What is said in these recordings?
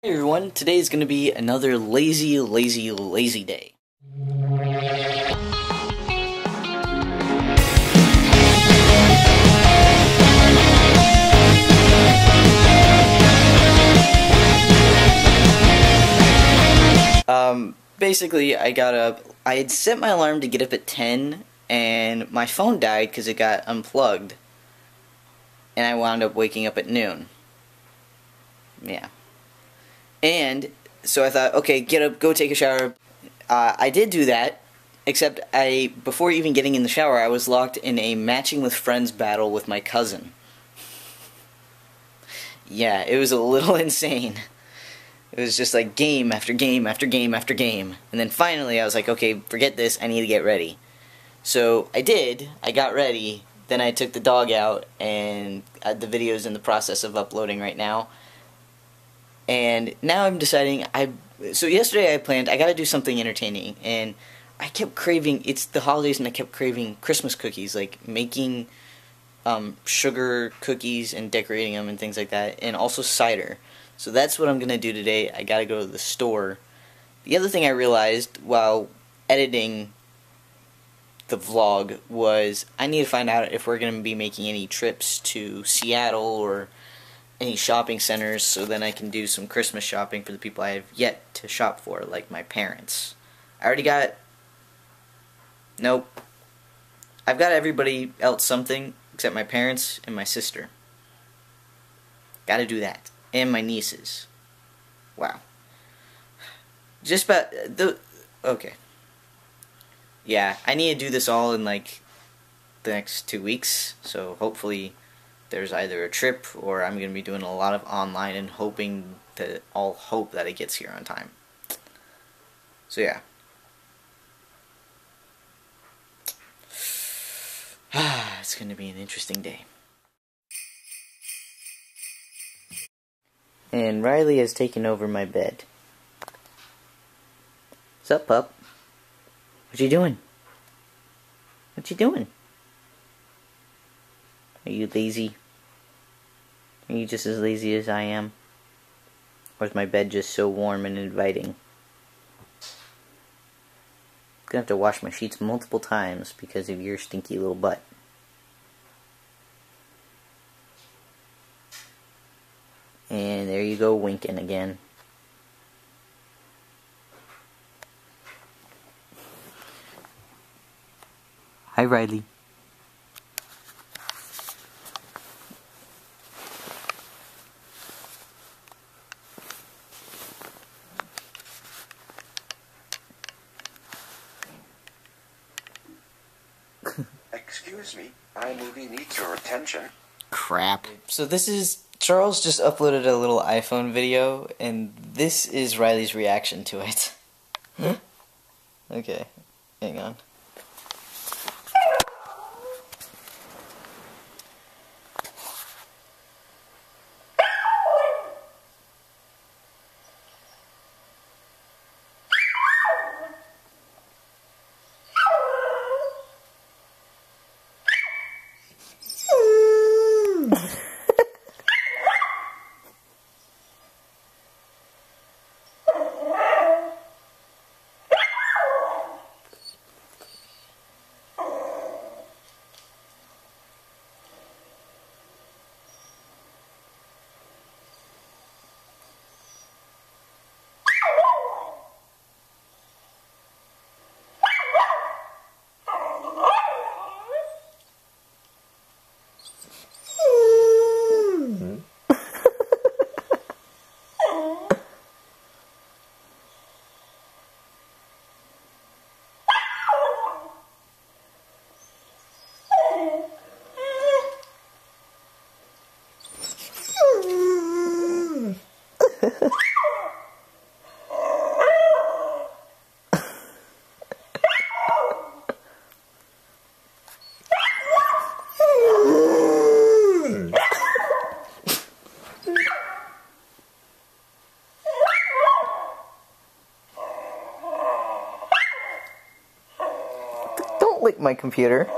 Hey everyone, today is going to be another lazy day. Basically I got up, I had set my alarm to get up at 10 and my phone died because it got unplugged and I wound up waking up at noon. Yeah. And so I thought, okay, get up, go take a shower. I did do that, except before even getting in the shower, I was locked in a matching with friends battle with my cousin. Yeah, it was a little insane. It was just like game after game after game after game. And then finally I was like, okay, forget this, I need to get ready. So I did, I got ready, then I took the dog out, and the video's in the process of uploading right now. And now I'm deciding, so yesterday I planned, I gotta do something entertaining, and I kept craving, it's the holidays and I kept craving Christmas cookies, like making sugar cookies and decorating them and things like that, and also cider. So that's what I'm gonna do today. I gotta go to the store. The other thing I realized while editing the vlog was I need to find out if we're gonna be making any trips to Seattle or any shopping centers, so then I can do some Christmas shopping for the people I have yet to shop for, like my parents. I already got... Nope. I've got everybody else something except my parents and my sister. Gotta do that. And my nieces. Wow. Just about... Okay. Yeah, I need to do this all in like the next 2 weeks, so hopefully there's either a trip or I'm going to be doing a lot of online and hoping that I'll hope that it gets here on time. So yeah. It's going to be an interesting day. And Riley has taken over my bed. What's up, pup? What you doing? What you doing? Are you lazy? Are you just as lazy as I am? Or is my bed just so warm and inviting? I'm gonna have to wash my sheets multiple times because of your stinky little butt. And there you go, winking again. Hi, Riley. Excuse me, iMovie needs your attention. Crap. So this is... Charles just uploaded a little iPhone video, and this is Riley's reaction to it. Okay, hang on. Don't lick my computer.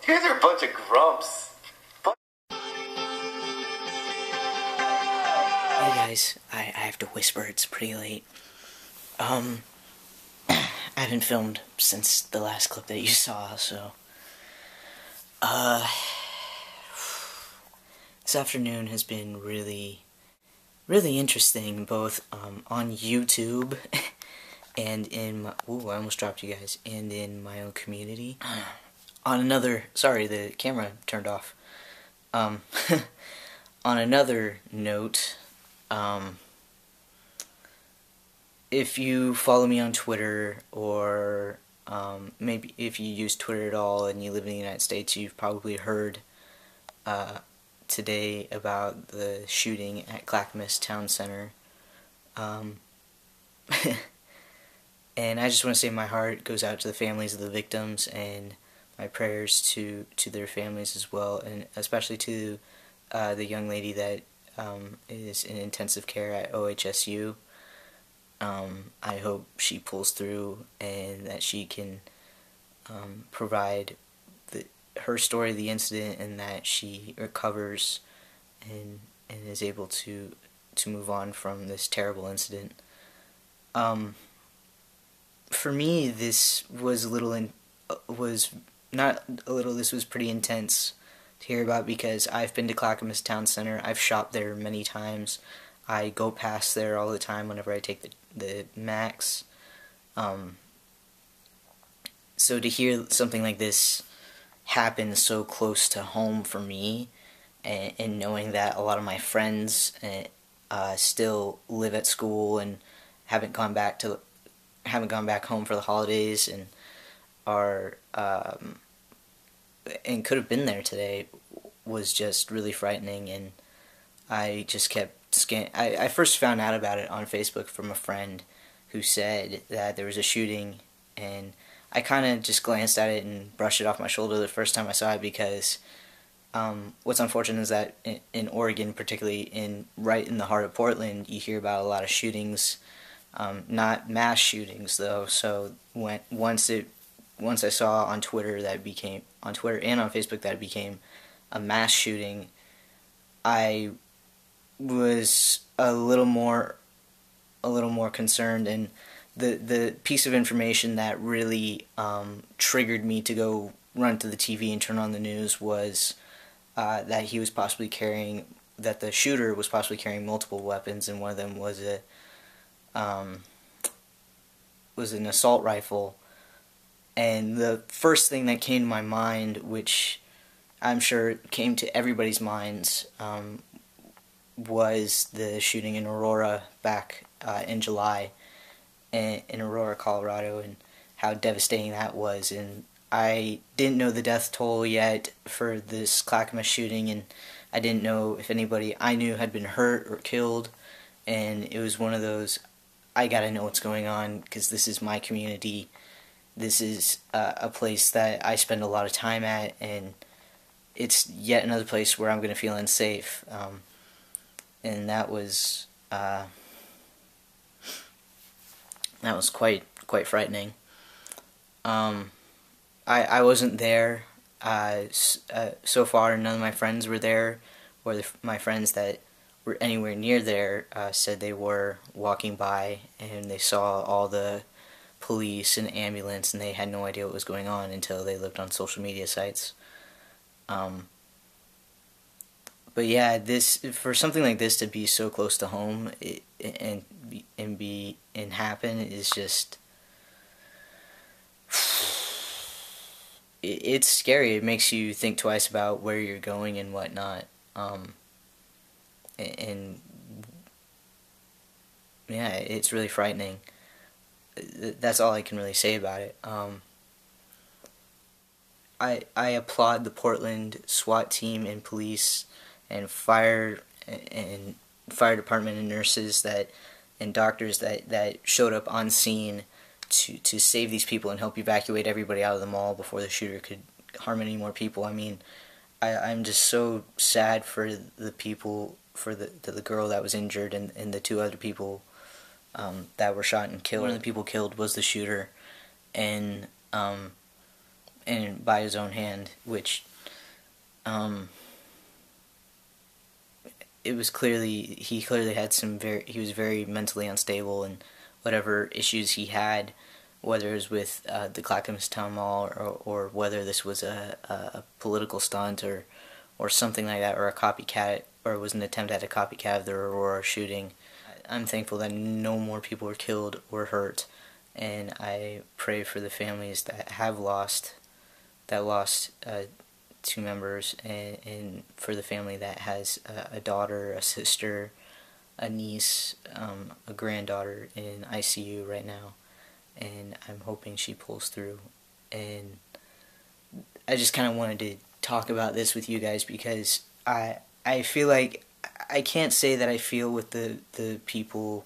You guys are a bunch of grumps. Hey guys, I have to whisper, it's pretty late. I haven't filmed since the last clip that you saw, so... This afternoon has been really interesting, both on YouTube and in my... Ooh, I almost dropped you guys. And in my own community. On another... Sorry, the camera turned off. On another note... if you follow me on Twitter, or maybe if you use Twitter at all and you live in the United States, you've probably heard today about the shooting at Clackamas Town Center. And I just want to say my heart goes out to the families of the victims, and my prayers to their families as well, and especially to the young lady that is in intensive care at OHSU. I hope she pulls through and that she can provide her story of the incident, and that she recovers and is able to move on from this terrible incident. For me, this was this was pretty intense to hear about, because I've been to Clackamas Town Center. I've shopped there many times. I go past there all the time whenever I take the Max. So to hear something like this happen so close to home for me, and knowing that a lot of my friends still live at school and haven't gone back home for the holidays, and are and could have been there today, was just really frightening. And I just kept I first found out about it on Facebook from a friend who said that there was a shooting, and I kind of just glanced at it and brushed it off my shoulder the first time I saw it, because what's unfortunate is that in Oregon, particularly right in the heart of Portland, you hear about a lot of shootings, not mass shootings though. So once I saw on Twitter and on Facebook that it became a mass shooting, I was a little more concerned. And the piece of information that really triggered me to go run to the TV and turn on the news was that the shooter was possibly carrying multiple weapons, and one of them was an assault rifle. And the first thing that came to my mind, which I'm sure came to everybody's minds, was the shooting in Aurora back in July, in Aurora, Colorado, and how devastating that was. And I didn't know the death toll yet for this Clackamas shooting, and I didn't know if anybody I knew had been hurt or killed. And it was one of those, I gotta know what's going on, because this is my community. This is a place that I spend a lot of time at, and it's yet another place where I'm going to feel unsafe. And that was quite frightening. I wasn't there. So far, none of my friends were there, or my friends that were anywhere near there said they were walking by and they saw all the police and ambulance, and they had no idea what was going on until they looked on social media sites. But yeah, for something like this to be so close to home and happen is just, it's scary. It makes you think twice about where you're going and whatnot. And yeah, it's really frightening. That's all I can really say about it. I applaud the Portland SWAT team and police and fire department and nurses and doctors that showed up on scene to save these people and help evacuate everybody out of the mall before the shooter could harm any more people. I mean, I'm just so sad for the people, for the girl that was injured, and the two other people that were shot and killed. One of the people killed was the shooter, and and by his own hand, which it was he clearly had he was very mentally unstable, and whatever issues he had, whether it was with the Clackamas Town Mall, or whether this was a political stunt or something like that, or a copycat, or it was an attempt at a copycat of the Aurora shooting. I'm thankful that no more people were killed or hurt, and I pray for the families that lost 2 members, and for the family that has a daughter, a sister, a niece, a granddaughter in ICU right now, and I'm hoping she pulls through. And I just kind of wanted to talk about this with you guys, because I feel like I can't say that I feel with the people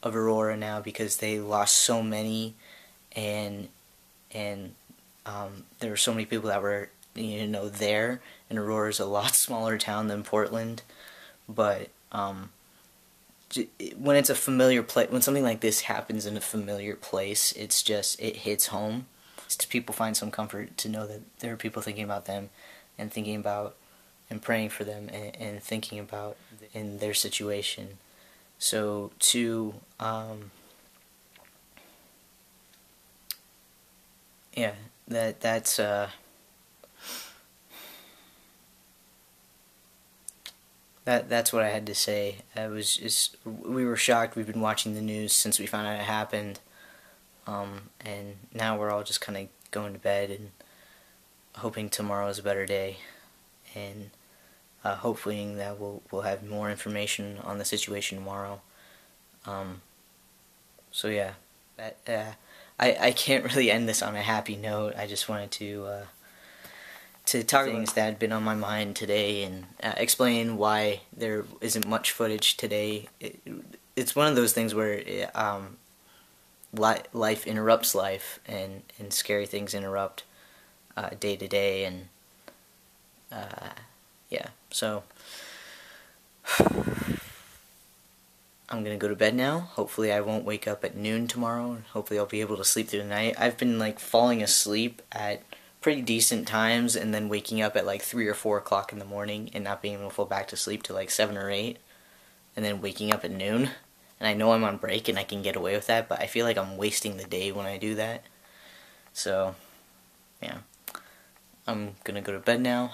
of Aurora now, because they lost so many, and there were so many people that were there, and Aurora is a lot smaller town than Portland, but when it's a familiar place, when something like this happens in a familiar place, it hits home. People find some comfort to know that there are people thinking about them, and thinking about and praying for them, and thinking about in their situation. So yeah, that's that's what I had to say. We were shocked. We've been watching the news since we found out it happened, and now we're all just kind of going to bed and hoping tomorrow is a better day, and hopefully that we'll have more information on the situation tomorrow. So yeah, I can't really end this on a happy note. I just wanted to talk about things that had been on my mind today, and explain why there isn't much footage today. It's one of those things where life interrupts life, and scary things interrupt day to day, and yeah, so I'm gonna go to bed now. Hopefully I won't wake up at noon tomorrow, and hopefully I'll be able to sleep through the night. I've been falling asleep at pretty decent times, and then waking up at 3 or 4 o'clock in the morning, and not being able to fall back to sleep till 7 or 8, and then waking up at noon. And I know I'm on break and I can get away with that, but I feel like I'm wasting the day when I do that. So yeah, I'm gonna go to bed now.